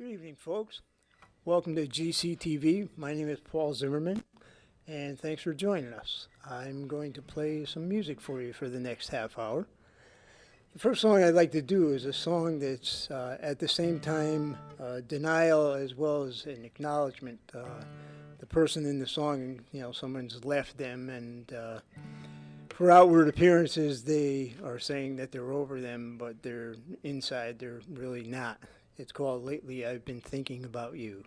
Good evening, folks. Welcome to GCTV. My name is Paul Zimmerman, and thanks for joining us. I'm going to play some music for you for the next half hour. The first song I'd like to do is a song that's at the same time denial as well as an acknowledgement. The person in the song, someone's left them, and for outward appearances, they are saying that they're over them, but they're inside, they're really not. It's called Lately I've Been Thinking About You.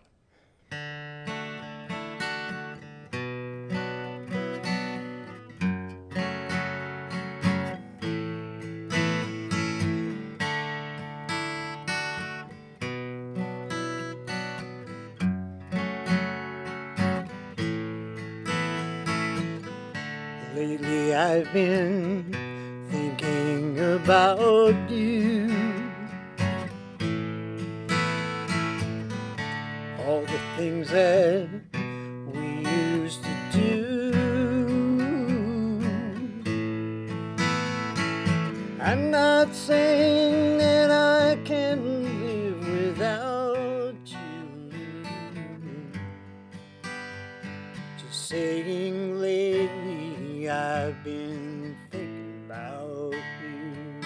Lately I've been thinking about you. All the things that we used to do. I'm not saying that I can live without you. Just saying lately I've been thinking about you.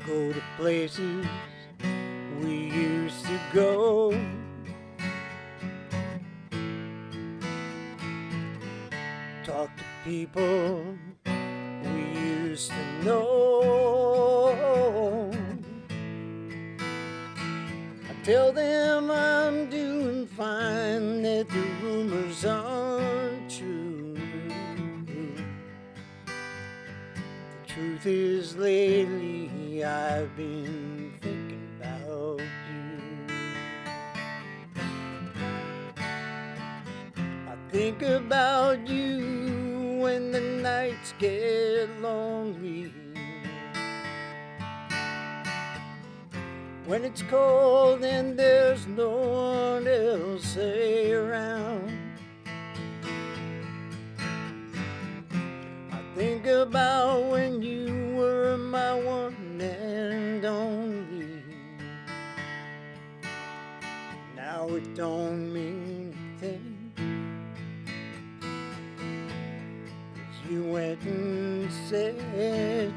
Go to places we used to go. Talk to people we used to know. I tell them I'm doing fine, that the rumors aren't true. The truth is lately I've been thinking about you. I think about you when the nights get lonely, when it's cold and there's no one else around. I think about when you were my one and only. Now it don't mean a thing. You went and said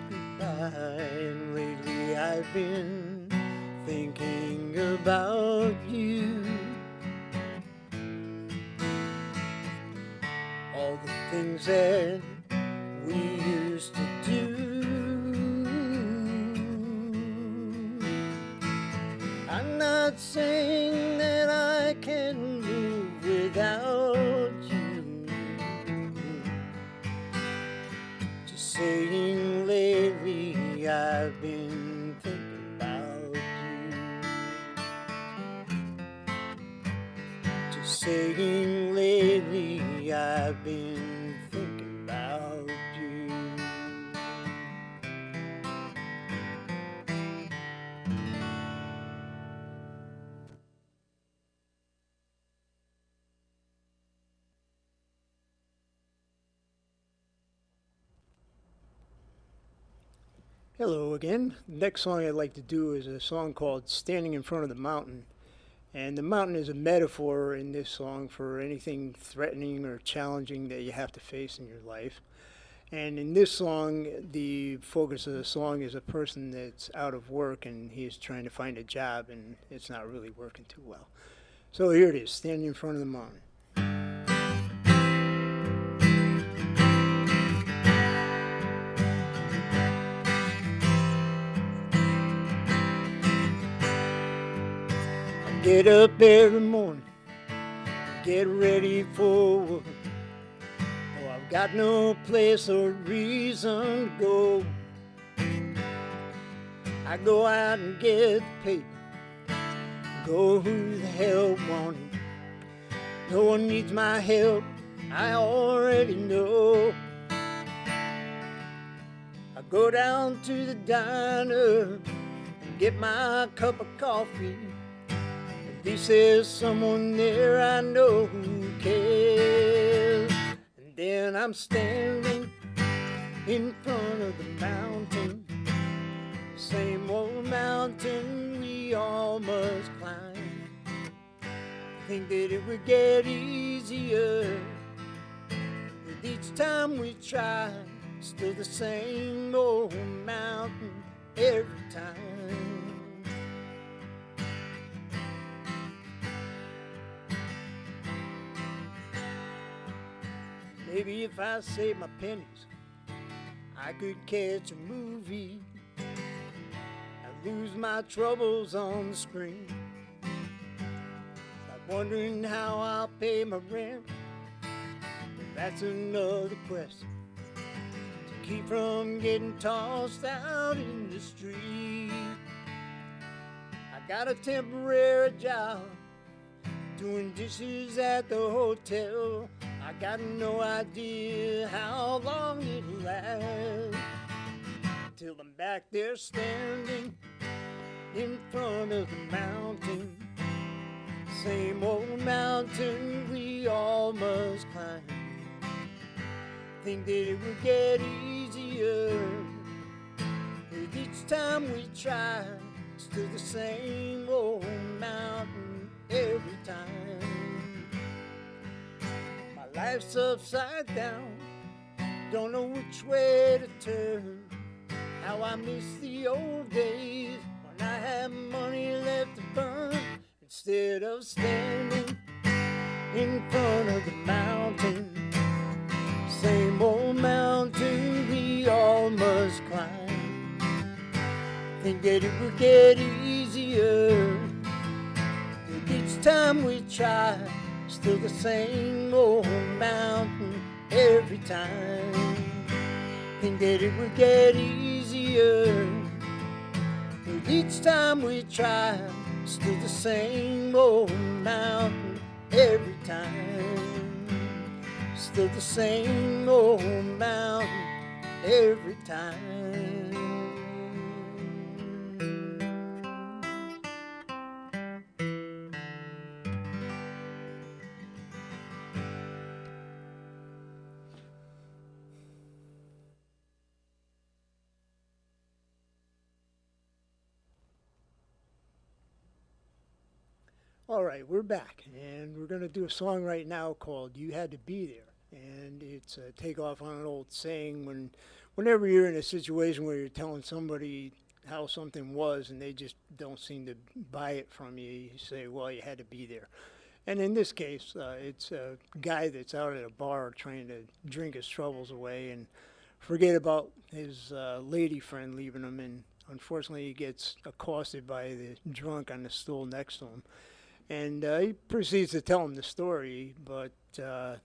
goodbye, and lately I've been thinking about you. All the things that we used to do. I'm not saying that I can live without you. Just saying lately I've been thinking about you. Just saying lately I've been thinking about you. Hello again. Next song I'd like to do is a song called Standing in Front of the Mountain. And the mountain is a metaphor in this song for anything threatening or challenging that you have to face in your life. And in this song, the focus of the song is a person that's out of work and he's trying to find a job and it's not really working too well. So here it is, Standing in Front of the Mountain. Get up every morning, get ready for work. Oh, I've got no place or reason to go. I go out and get the paper, go who the hell want it. No one needs my help, I already know. I go down to the diner and get my cup of coffee. At least there's someone there I know who cares. And then I'm standing in front of the mountain, Same old mountain we all must climb. Think that it would get easier with each time we try. Still the same old mountain every time. Maybe if I saved my pennies, I could catch a movie. I'd lose my troubles on the screen. Start wondering how I'll pay my rent. But that's another question to keep from getting tossed out in the street. I got a temporary job doing dishes at the hotel. I got no idea how long it'll last, till I'm back there standing in front of the mountain. Same old mountain we all must climb. Think that it would get easier with each time we try. Still the same old mountain every time. Life's upside down, don't know which way to turn. How I miss the old days when I had money left to burn. Instead of standing in front of the mountain, same old mountain we all must climb. Think that it would get easier with each time we try. Still the same old mountain every time. Think that it would get easier with each time we try. Still the same old mountain every time. Still the same old mountain every time. All right, we're back, and we're going to do a song right now called You Had to Be There. And it's a takeoff on an old saying whenever you're in a situation where you're telling somebody how something was and they just don't seem to buy it from you, you say, well, you had to be there. And in this case, it's a guy that's out at a bar trying to drink his troubles away and forget about his lady friend leaving him, and unfortunately he gets accosted by the drunk on the stool next to him. And he proceeds to tell him the story, but, the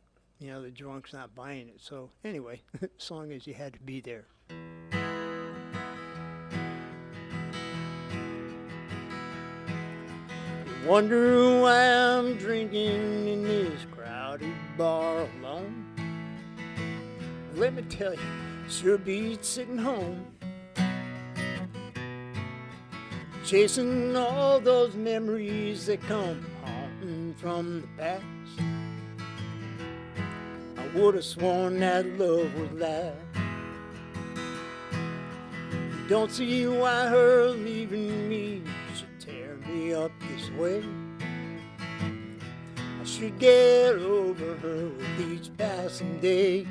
drunk's not buying it. So anyway, the song is You Had to Be There. You wonder why I'm drinking in this crowded bar alone? Let me tell you, sure beats sitting home, chasing all those memories that come haunting from the past. I would have sworn that love would last. You don't see why her leaving me should tear me up this way. I should get over her with each passing day.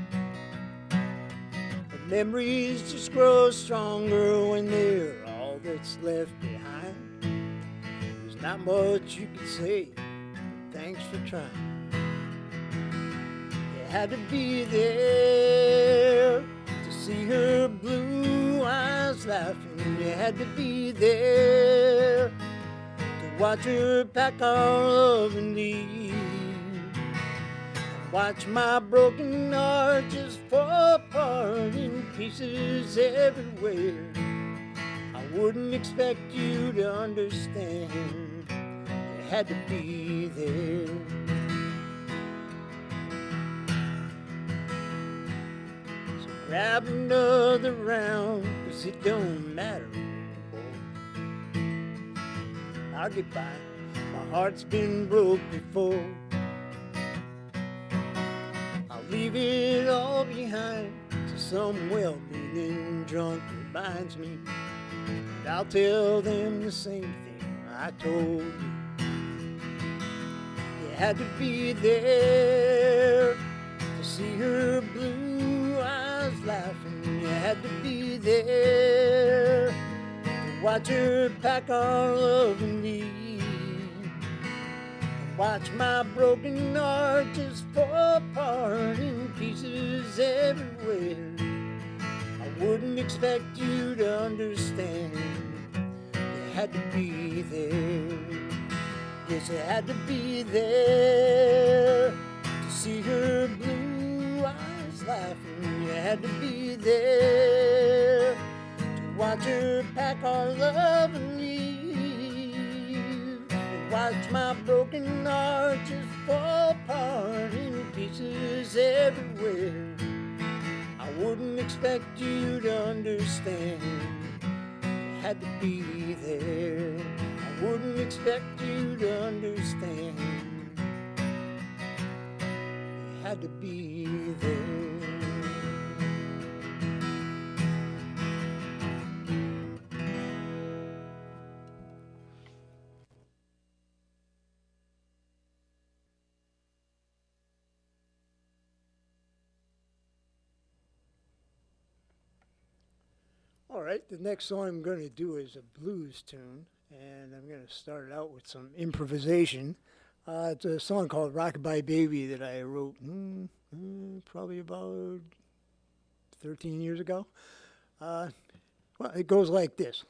But memories just grow stronger when they're all that's left behind. There's not much you can say, thanks for trying. You had to be there to see her blue eyes laughing. You had to be there to watch her pack our love and leave. Watch my broken heart just fall apart in pieces everywhere. I wouldn't expect you to understand. You had to be there. So grab another round, 'cause it don't matter anymore. I'll get by, my heart's been broke before. I'll leave it all behind till some well-meaning drunk reminds me And I'll tell them the same thing I told you. You had to be there to see her blue eyes laughing. You had to be there to watch her pack our love and leave. Watch my broken heart just fall apart in pieces everywhere. I wouldn't expect you to understand. You had to be there. Yes, you had to be there to see her blue eyes laughing. You had to be there to watch her pack our love and leave. Watch my broken heart just fall apart in pieces everywhere. I wouldn't expect you to understand. You had to be there. I wouldn't expect you to understand. You had to be there. All right, the next song I'm going to do is a blues tune, and I'm going to start it out with some improvisation. It's a song called Rockabye Baby that I wrote probably about 13 years ago. Well, it goes like this.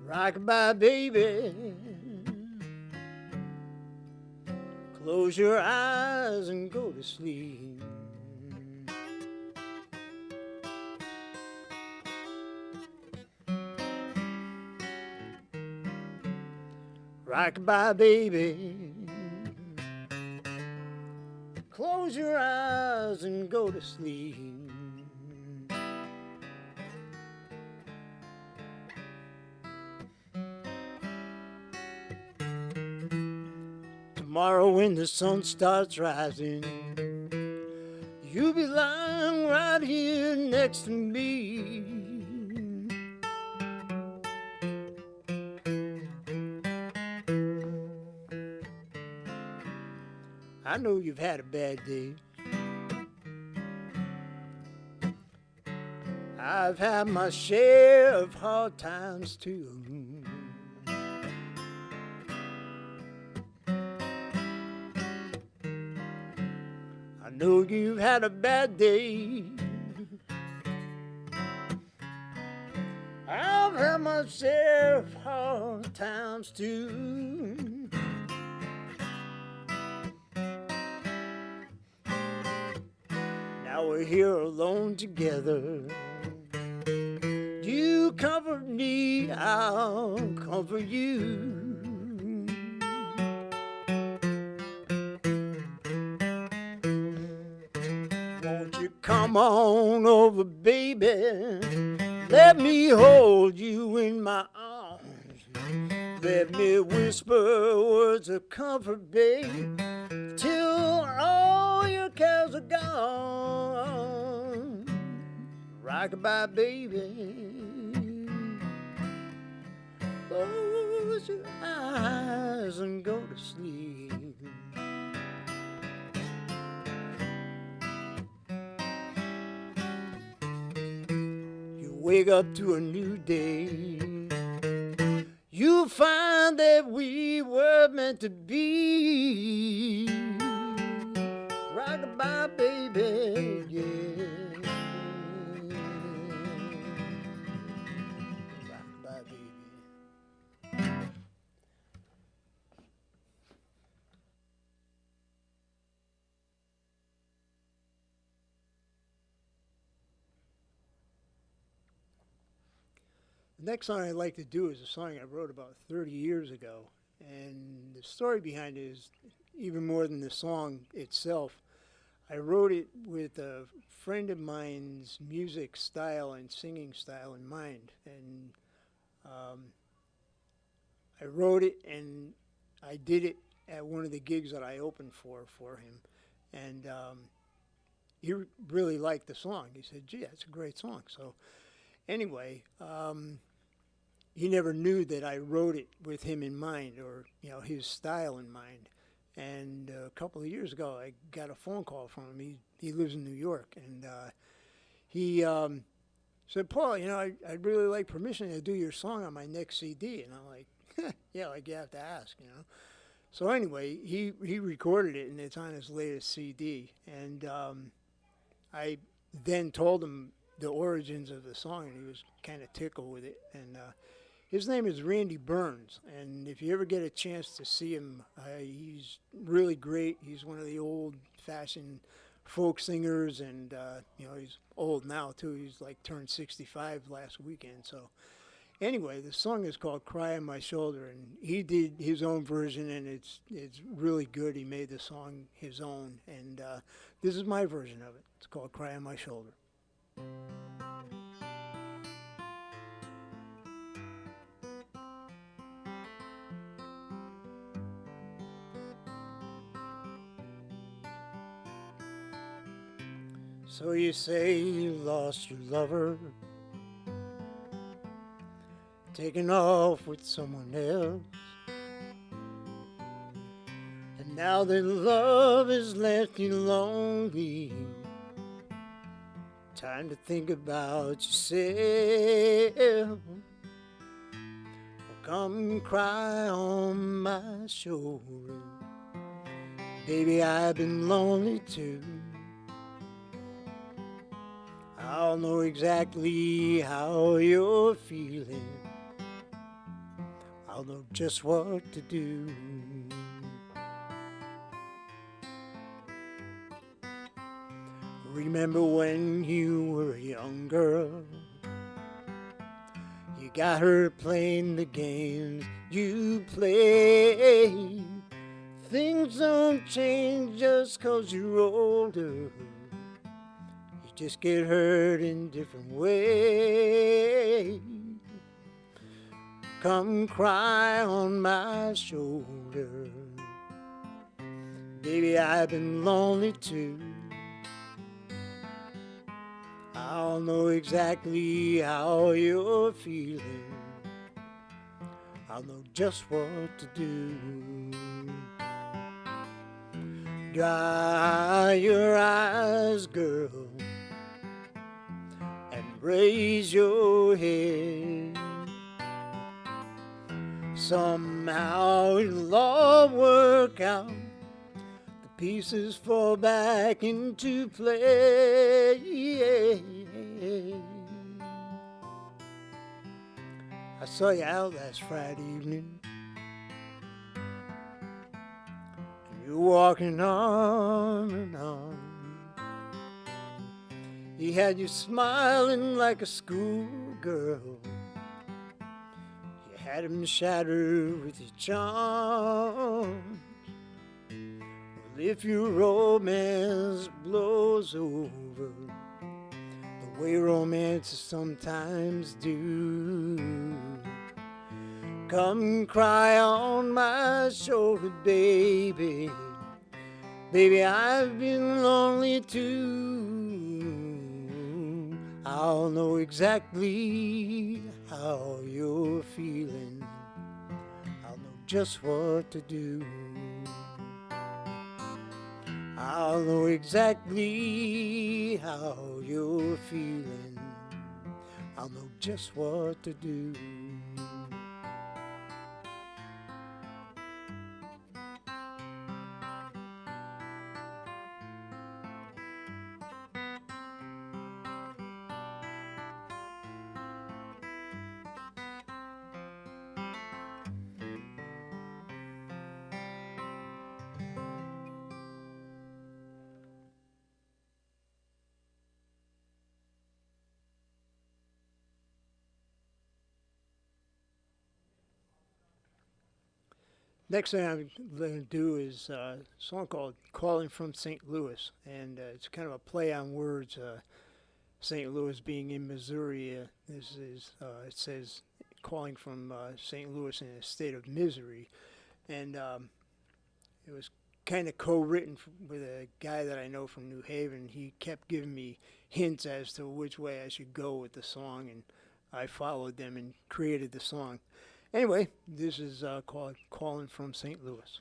Rockabye baby, close your eyes and go to sleep. Rockabye baby, close your eyes and go to sleep. Tomorrow when the sun starts rising, you'll be lying right here next to me. I know you've had a bad day. I've had my share of hard times too. I know you've had a bad day. I've had my share of hard times too. Now we're here alone together. You comfort me, I'll comfort you. Come on over, baby. Let me hold you in my arms. Let me whisper words of comfort, babe, till all your cares are gone. Rockabye, baby. Close your eyes and go to sleep. Wake up to a new day. You'll find that we were meant to be. Rock-a-bye, baby, yeah. Rock-a-bye, baby. The next song I'd like to do is a song I wrote about 30 years ago. And the story behind it is even more than the song itself. I wrote it with a friend of mine's music style and singing style in mind. And I wrote it and I did it at one of the gigs that I opened for him. And he really liked the song. He said, gee, that's a great song. So anyway, he never knew that I wrote it with him in mind or, you know, his style in mind. And a couple of years ago, I got a phone call from him. He lives in New York. And he said, Paul, you know, I'd really like permission to do your song on my next CD. And I'm like, yeah, like you have to ask, you know. So anyway, he recorded it, and it's on his latest CD. And I then told him the origins of the song, and he was kind of tickled with it. And his name is Randy Burns, and if you ever get a chance to see him, he's really great. He's one of the old-fashioned folk singers, and you know, he's old now too. He's like turned 65 last weekend. So anyway, the song is called "Cry on My Shoulder," and he did his own version, and it's really good. He made the song his own, and this is my version of it. It's called "Cry on My Shoulder." So you say you lost your lover, taken off with someone else, and now that love has left you lonely, time to think about yourself. Well, come cry on my shoulder, baby, I've been lonely too. I'll know exactly how you're feeling. I'll know just what to do. Remember when you were a young girl? You got her playing the games you play. Things don't change just 'cause you're older. Just get hurt in different ways. Come cry on my shoulder, baby, I've been lonely too. I'll know exactly how you're feeling. I'll know just what to do. Dry your eyes, girl, raise your head. Somehow it'll all work out. The pieces fall back into place. I saw you out last Friday evening. You're walking arm in arm. He had you smiling like a schoolgirl. You had him shattered with your charms. Well, if your romance blows over, the way romances sometimes do, come cry on my shoulder, baby. Baby, I've been lonely too. I'll know exactly how you're feeling. I'll know just what to do. I'll know exactly how you're feeling. I'll know just what to do. Next thing I'm going to do is a song called Calling from St. Louis. And it's kind of a play on words. St. Louis being in Missouri. This is, it says, calling from St. Louis in a state of misery. And it was kind of co-written with a guy that I know from New Haven. He kept giving me hints as to which way I should go with the song, and I followed them and created the song. Anyway, this is called Calling from St. Louis.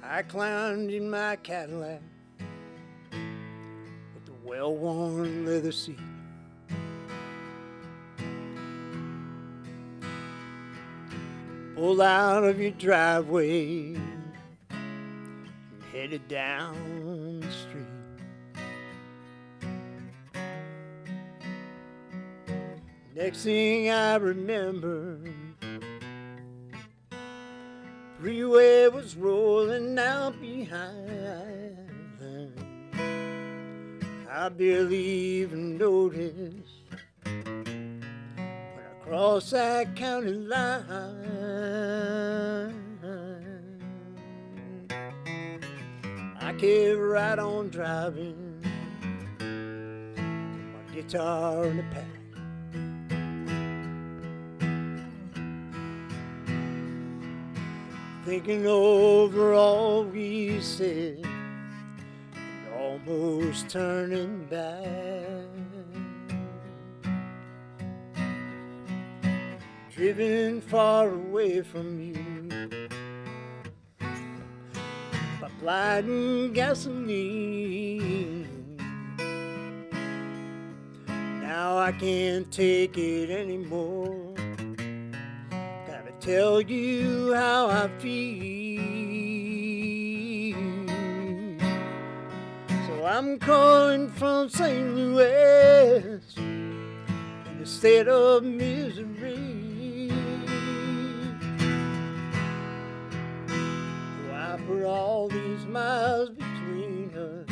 I climbed in my Cadillac with the well-worn leather seat. Pulled out of your driveway and headed down the street. Next thing I remember, freeway was rolling out behind. I barely even noticed when I crossed that county line. I kept right on driving, my guitar in the pack. Thinking over all we said, and almost turning back. Driven far away from you, by light and gasoline. Now I can't take it anymore. Gotta tell you how I feel. So I'm calling from St. Louis in a state of misery. Why put all these miles between us?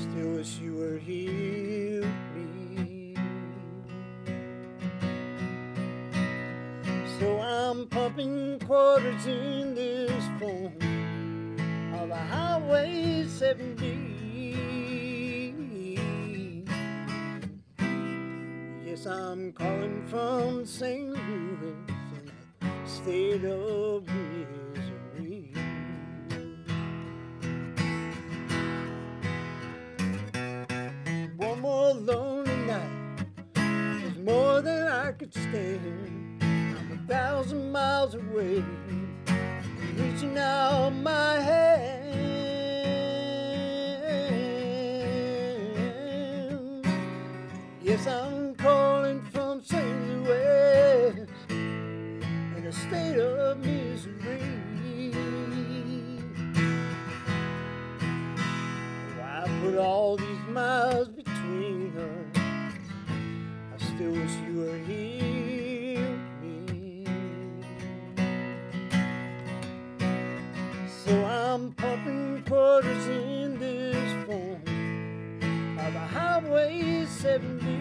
Still wish you were here with me. So I'm pumping quarters in this phone of a Highway 70. Yes, I'm calling from St. Louis in a state of misery. One more lonely night is more than I could stand. 1,000 miles away, reaching out my hand. Yes, I'm calling from St. Louis in a state of misery. Why put all these miles between us? I still wish you were here. So I'm pumping quarters in this phone of a Highway 70.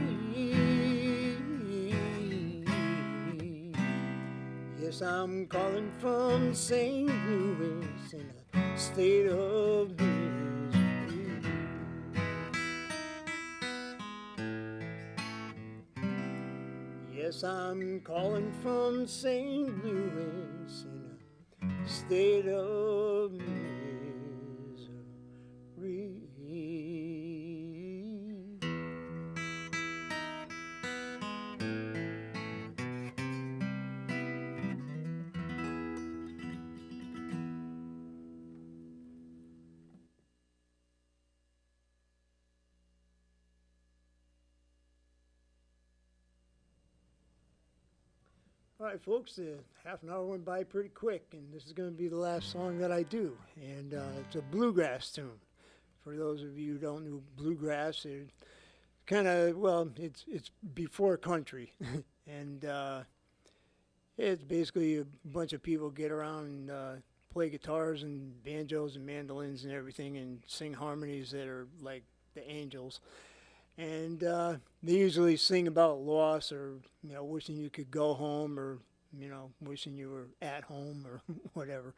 Yes, I'm calling from St. Louis in a state of misery. Yes, I'm calling from St. Louis in a state of misery. All right, folks, half an hour went by pretty quick, and this is going to be the last song that I do. And it's a bluegrass tune. For those of you who don't know bluegrass, it's kind of, well, it's before country. And It's basically a bunch of people get around and play guitars and banjos and mandolins and everything and sing harmonies that are like the angels. And they usually sing about loss or, wishing you could go home or, wishing you were at home or whatever.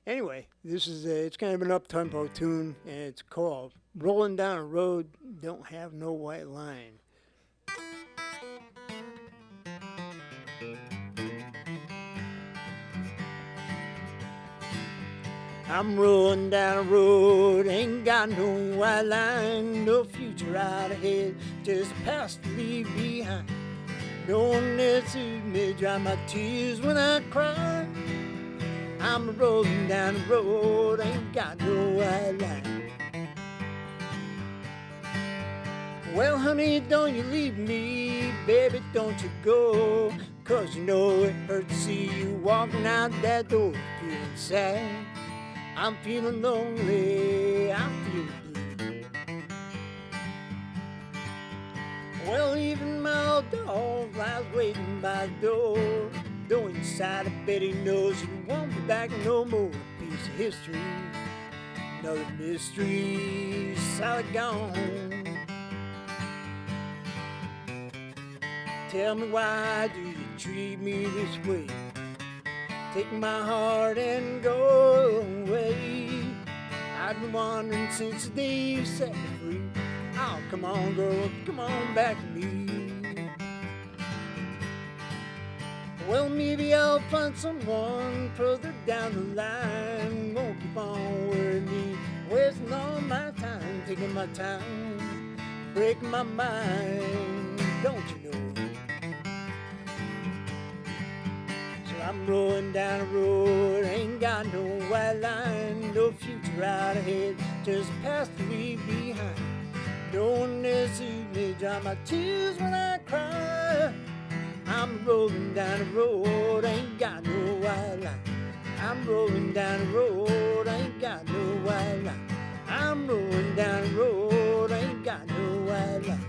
Anyway, it's kind of an up-tempo tune, and it's called Rolling Down a Road Don't Have No White Line. I'm rolling down a road, ain't got no white line, no future out ahead, just past to leave behind. No one there to me dry my tears when I cry. I'm rolling down the road, ain't got no white line. Well, honey, don't you leave me, baby, don't you go, 'cause you know it hurts to see you walking out that door feeling sad. I'm feeling lonely, I'm feeling blue. Well, even my old dog lies waiting by the door. Though inside, I bet he knows he won't be back no more. A piece of history, another mystery, solid gone. Tell me, why do you treat me this way? Take my heart and go away. I've been wandering since the day you set me free. Oh, come on, girl, come on back to me. Well, maybe I'll find someone further down the line. Won't keep on worrying me, wasting all my time, taking my time, breaking my mind, don't you know? I'm rolling down a road, ain't got no white line, no future out ahead, just past to leave behind. No one there to me dry my tears when I cry. I'm rolling down a road, ain't got no white line. I'm rolling down a road, ain't got no white line. I'm rolling down a road, ain't got no white line.